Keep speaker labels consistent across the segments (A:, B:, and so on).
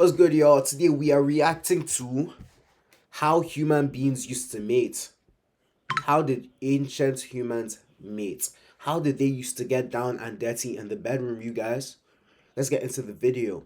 A: What's good, y'all? Today we are reacting to how human beings used to mate. How did ancient humans mate? How did they used to get down and dirty in the bedroom, you guys? Let's get into the video.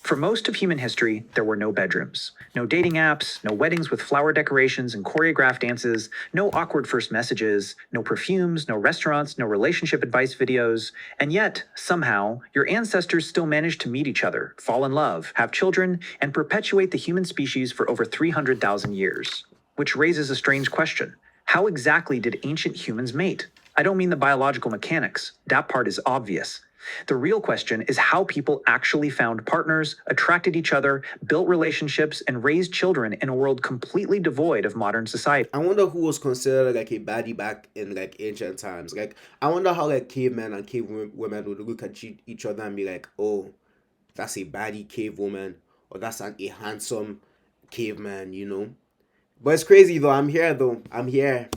B: For most of human history, there were no bedrooms, no dating apps, no weddings with flower decorations and choreographed dances, no awkward first messages, no perfumes, no restaurants, no relationship advice videos, and yet, somehow, your ancestors still managed to meet each other, fall in love, have children, and perpetuate the human species for over 300,000 years. Which raises a strange question. How exactly did ancient humans mate? I don't mean the biological mechanics, that part is obvious. The real question is how people actually found partners, attracted each other, built relationships, and raised children in a world completely devoid of modern society.
A: I wonder who was considered like a baddie back in like ancient times. Like, I wonder how like cavemen and cave women would look at each other and be like, oh, that's a baddie cave woman, or that's a handsome caveman. But it's crazy though. I'm here though. I'm here.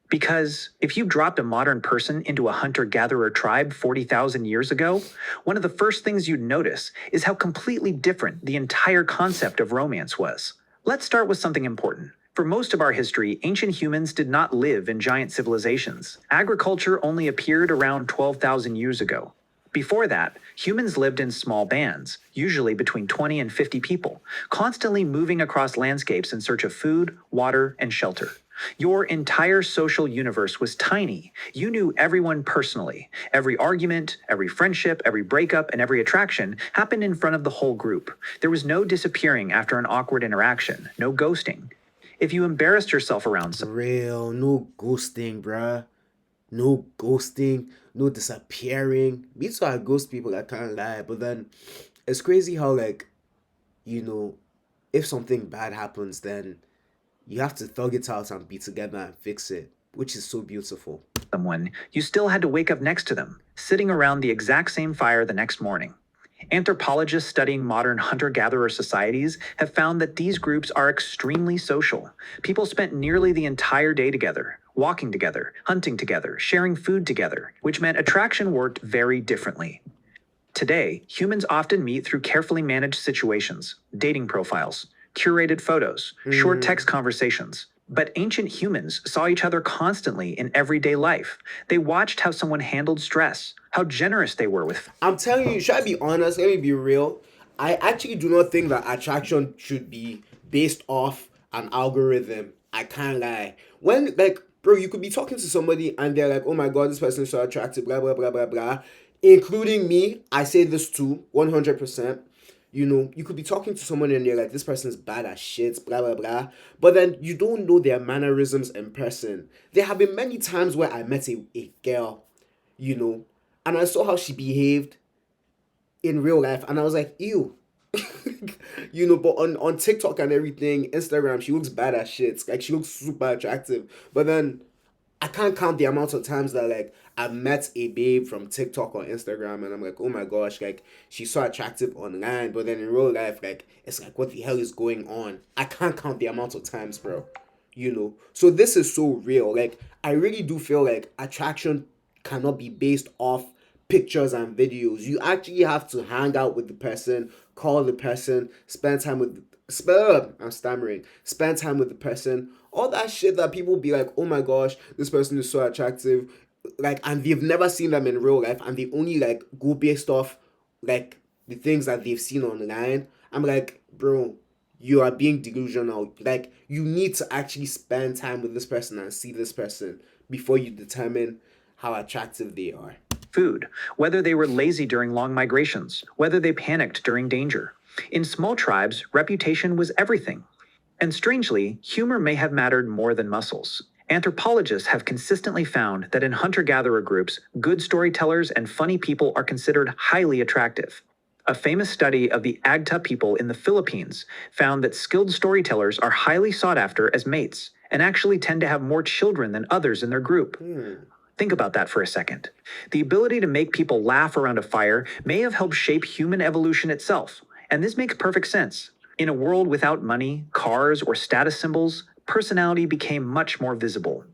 B: Because if you dropped a modern person into a hunter-gatherer tribe 40,000 years ago, one of the first things you'd notice is how completely different the entire concept of romance was. Let's start with something important. For most of our history, ancient humans did not live in giant civilizations. Agriculture only appeared around 12,000 years ago. Before that, humans lived in small bands, usually between 20 and 50 people, constantly moving across landscapes in search of food, water, and shelter. Your entire social universe was tiny. You knew everyone personally. Every argument, every friendship, every breakup, and every attraction happened in front of the whole group. There was no disappearing after an awkward interaction, no ghosting. If you embarrassed yourself around someone,
A: Real, no ghosting, bruh. No ghosting, no disappearing. Me too, I ghost people, I can't lie. But then it's crazy how, like, you know, if something bad happens, then you have to thug it out and be together and fix it, which is so beautiful.
B: you still had to wake up next to them, sitting around the exact same fire the next morning. Anthropologists studying modern hunter-gatherer societies have found that these groups are extremely social. People spent nearly the entire day together, walking together, hunting together, sharing food together, which meant attraction worked very differently. Today, humans often meet through carefully managed situations, dating profiles, curated photos, short text conversations. But ancient humans saw each other constantly in everyday life. They watched how someone handled stress, how generous they were with.
A: I'm telling you, should I be honest? Let me be real. I actually do not think that attraction should be based off an algorithm. I can't lie. When, like, bro, you could be talking to somebody and they're like, oh my god, this person is so attractive, blah, blah, blah, blah, blah. Including me, I say this too, 100%. You could be talking to someone and you're like, this person is bad as shit, blah, blah, blah. But then you don't know their mannerisms in person. There have been many times where I met a girl, and I saw how she behaved in real life, and I was like, ew. But on TikTok and everything, Instagram, she looks bad as shit. Like, she looks super attractive. But then I can't count the amount of times that like I met a babe from TikTok or Instagram and I'm like, oh my gosh, like she's so attractive online, but then in real life, like it's like what the hell is going on? I can't count the amount of times, bro. So this is so real. Like, I really do feel like attraction cannot be based off pictures and videos. You actually have to hang out with the person, call the person, spend time with I'm stammering. Spend time with the person. All that shit that people be like, oh my gosh, this person is so attractive. Like, and they've never seen them in real life and they only like go based off like the things that they've seen online. I'm like, bro, you are being delusional. Like, you need to actually spend time with this person and see this person before you determine how attractive they are.
B: Food, whether they were lazy during long migrations, whether they panicked during danger. In small tribes, reputation was everything. And strangely, humor may have mattered more than muscles. Anthropologists have consistently found that in hunter-gatherer groups, good storytellers and funny people are considered highly attractive. A famous study of the Agta people in the Philippines found that skilled storytellers are highly sought after as mates, and actually tend to have more children than others in their group. Think about that for a second. The ability to make people laugh around a fire may have helped shape human evolution itself, and this makes perfect sense. In a world without money, cars, or status symbols, personality became much more visible.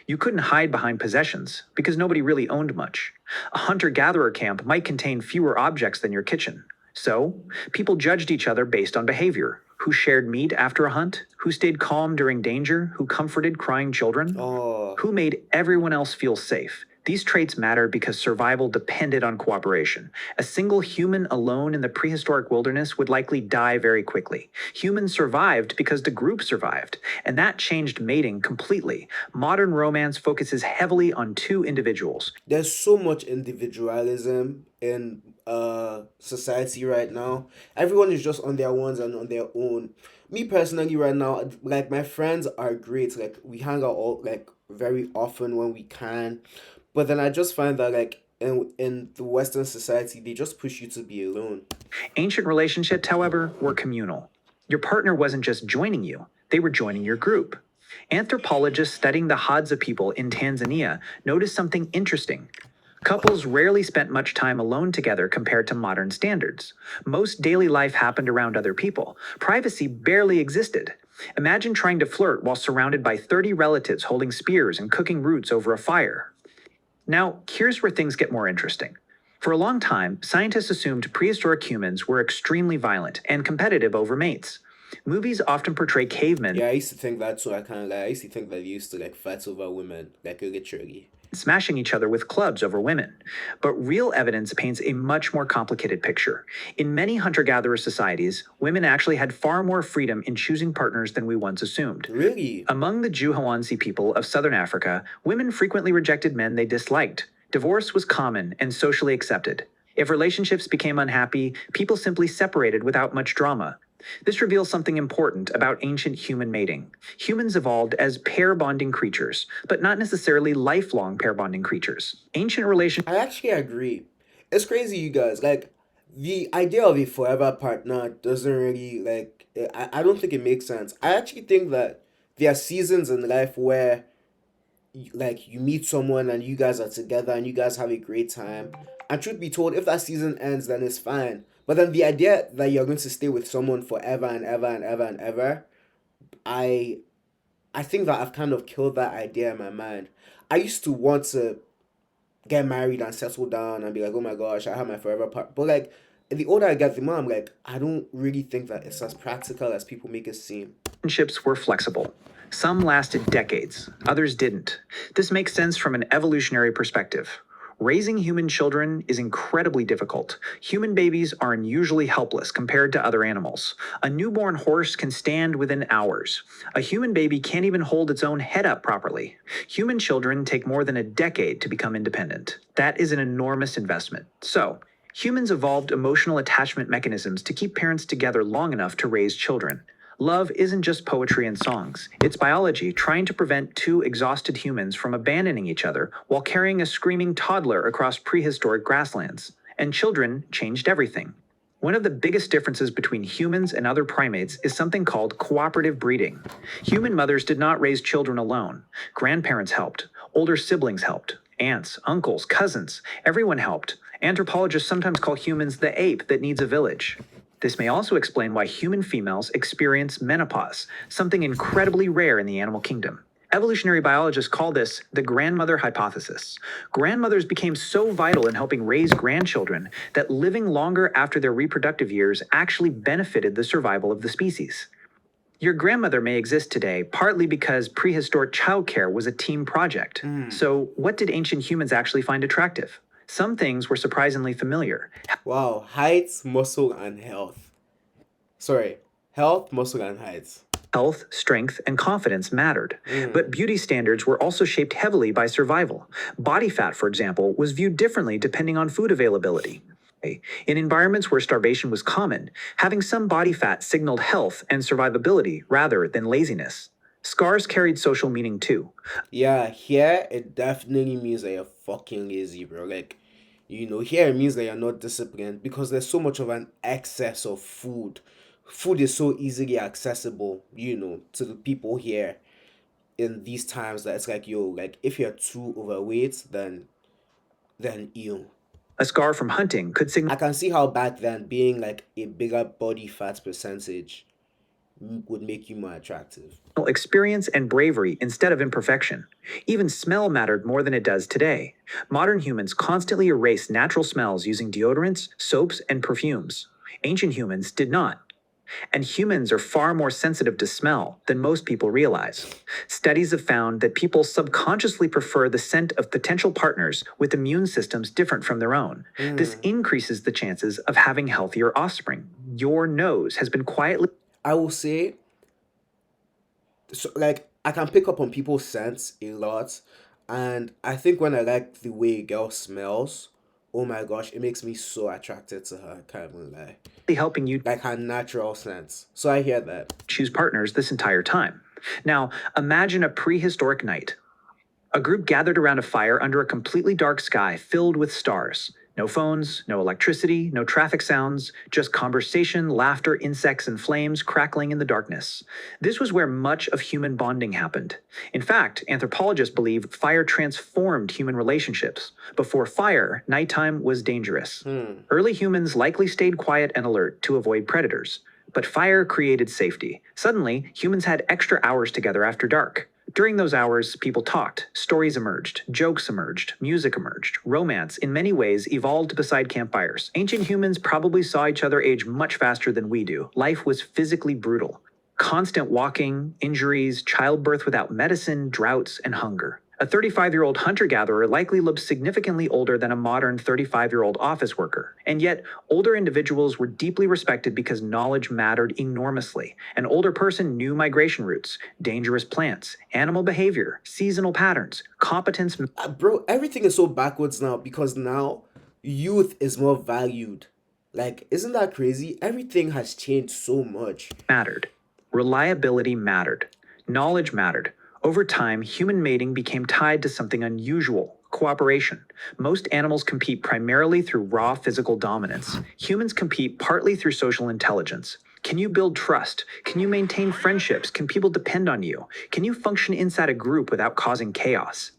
B: You couldn't hide behind possessions, because nobody really owned much. A hunter-gatherer camp might contain fewer objects than your kitchen. So, people judged each other based on behavior. Who shared meat after a hunt? Who stayed calm during danger? Who comforted crying children?
A: Oh,
B: Who made everyone else feel safe? These traits mattered because survival depended on cooperation. A single human alone in the prehistoric wilderness would likely die very quickly. Humans survived because the group survived, and that changed mating completely. Modern romance focuses heavily on two individuals.
A: there's so much individualism in society right now. Everyone is just on their ones and on their own. Me personally, right now, like my friends are great. Like we hang out all like very often when we can, but then I just find that like in the Western society, they just push you to be alone.
B: Ancient relationships, however, were communal. Your partner wasn't just joining you, they were joining your group. Anthropologists studying the Hadza people in Tanzania noticed something interesting. Couples rarely spent much time alone together compared to modern standards. Most daily life happened around other people. Privacy barely existed. Imagine trying to flirt while surrounded by 30 relatives holding spears and cooking roots over a fire. Now, here's where things get more interesting. For a long time, scientists assumed prehistoric humans were extremely violent and competitive over mates. Movies often portray cavemen
A: Yeah, I used to think that too. I used to think that they used to like fight over women, like literally.
B: smashing each other with clubs over women. But real evidence paints a much more complicated picture. In many hunter gatherer societies, women actually had far more freedom in choosing partners than we once assumed.
A: Really?
B: Among the Juhawansi people of southern Africa, women frequently rejected men they disliked. Divorce was common and socially accepted. If relationships became unhappy, people simply separated without much drama. This reveals something important about ancient human mating. Humans evolved as pair bonding creatures, but not necessarily lifelong pair bonding creatures. Ancient relationships
A: I actually agree. It's crazy, you guys. Like, the idea of a forever partner doesn't really, like, I don't think it makes sense. I actually think that there are seasons in life where, like, you meet someone and you guys are together and you guys have a great time. And truth be told, if that season ends, then it's fine. But then the idea that you're going to stay with someone forever and ever and ever and ever, I I think that I've kind of killed that idea in my mind. I used to want to get married and settle down and be like, oh my gosh, I have my forever part. But like, the older I get, the more I'm like, I don't really think that it's as practical as people make it seem.
B: were flexible. Some lasted decades, others didn't. This makes sense from an evolutionary perspective. Raising human children is incredibly difficult. Human babies are unusually helpless compared to other animals. A newborn horse can stand within hours. A human baby can't even hold its own head up properly. Human children take more than a decade to become independent. That is an enormous investment. So, humans evolved emotional attachment mechanisms to keep parents together long enough to raise children. Love isn't just poetry and songs. It's biology trying to prevent two exhausted humans from abandoning each other while carrying a screaming toddler across prehistoric grasslands. And children changed everything. One of the biggest differences between humans and other primates is something called cooperative breeding. Human mothers did not raise children alone. Grandparents helped. Older siblings helped. Aunts, uncles, cousins, everyone helped. Anthropologists sometimes call humans the ape that needs a village. This may also explain why human females experience menopause, something incredibly rare in the animal kingdom. Evolutionary biologists call this the grandmother hypothesis. Grandmothers became so vital in helping raise grandchildren that living longer after their reproductive years actually benefited the survival of the species. Your grandmother may exist today partly because prehistoric childcare was a team project. So, what did ancient humans actually find attractive? Some things were surprisingly familiar.
A: Wow, height, muscle, and health. Sorry, health, muscle, and height.
B: Health, strength, and confidence mattered. But beauty standards were also shaped heavily by survival. Body fat, for example, was viewed differently depending on food availability. In environments where starvation was common, having some body fat signaled health and survivability rather than laziness. Scars carried social meaning too.
A: Yeah, here it definitely means that you're fucking lazy, bro. Like, here it means that you're not disciplined because there's so much of an excess of food. Food is so easily accessible, to the people here in these times that it's like, yo, like if you're too overweight, then you.
B: A scar from hunting could signal
A: I can see how back then being like a bigger body fat percentage would make you more attractive.
B: experience and bravery instead of imperfection. Even smell mattered more than it does today. Modern humans constantly erase natural smells using deodorants, soaps, and perfumes. Ancient humans did not. And humans are far more sensitive to smell than most people realize. Studies have found that people subconsciously prefer the scent of potential partners with immune systems different from their own. This increases the chances of having healthier offspring. Your nose has been quietly
A: I will say, so like I can pick up on people's scents a lot, and I think when I like the way a girl smells, oh my gosh, it makes me so attracted to her. I can't even lie.
B: helping you
A: Like her natural scents. So I hear that.
B: choose partners this entire time. Now, imagine a prehistoric night. A group gathered around a fire under a completely dark sky filled with stars. No phones, no electricity, no traffic sounds, just conversation, laughter, insects, and flames crackling in the darkness. This was where much of human bonding happened. In fact, anthropologists believe fire transformed human relationships. Before fire, nighttime was dangerous. Early humans likely stayed quiet and alert to avoid predators. But fire created safety. Suddenly, humans had extra hours together after dark. During those hours, people talked, stories emerged, jokes emerged, music emerged, romance in many ways evolved beside campfires. Ancient humans probably saw each other age much faster than we do. Life was physically brutal. Constant walking, injuries, childbirth without medicine, droughts, and hunger. A 35-year-old hunter-gatherer likely looked significantly older than a modern 35-year-old office worker. And yet, older individuals were deeply respected because knowledge mattered enormously. An older person knew migration routes, dangerous plants, animal behavior, seasonal patterns, competence
A: Bro, everything is so backwards now because now youth is more valued. Like, isn't that crazy? Everything has changed so much.
B: mattered. Reliability mattered. Knowledge mattered. Over time, human mating became tied to something unusual: cooperation. Most animals compete primarily through raw physical dominance. Humans compete partly through social intelligence. Can you build trust? Can you maintain friendships? Can people depend on you? Can you function inside a group without causing chaos?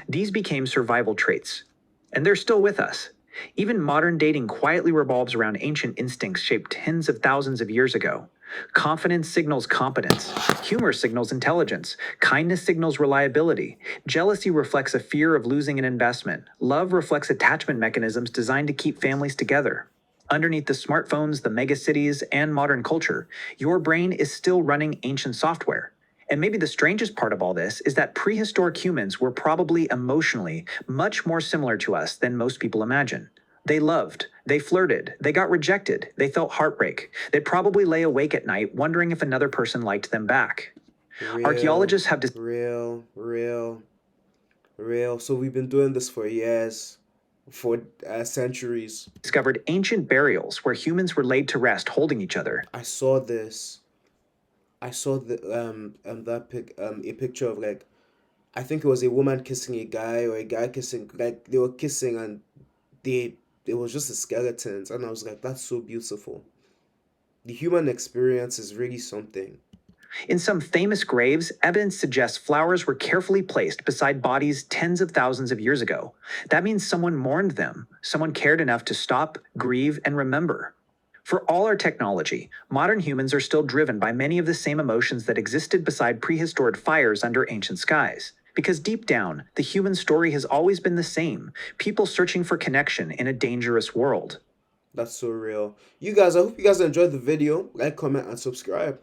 B: These became survival traits. And they're still with us. Even modern dating quietly revolves around ancient instincts shaped tens of thousands of years ago. Confidence signals competence. Humor signals intelligence. Kindness signals reliability. Jealousy reflects a fear of losing an investment. Love reflects attachment mechanisms designed to keep families together. Underneath the smartphones, the megacities, and modern culture, your brain is still running ancient software. And maybe the strangest part of all this is that prehistoric humans were probably emotionally much more similar to us than most people imagine. They loved, they flirted, they got rejected, they felt heartbreak. They'd probably lay awake at night wondering if another person liked them back.
A: Real,
B: Archaeologists have
A: real. So we've been doing this for years, for centuries.
B: discovered ancient burials where humans were laid to rest holding each other.
A: I saw this. I saw a picture of like, I think it was a woman kissing a guy or a guy kissing, like they were kissing and they it was just the skeletons, and I was like, that's so beautiful. The human experience is really something.
B: In some famous graves, evidence suggests flowers were carefully placed beside bodies tens of thousands of years ago. That means someone mourned them, someone cared enough to stop, grieve, and remember. For all our technology, modern humans are still driven by many of the same emotions that existed beside prehistoric fires under ancient skies. Because deep down, the human story has always been the same: people searching for connection in a dangerous world.
A: That's so real. You guys, I hope you guys enjoyed the video. Like, comment, and subscribe.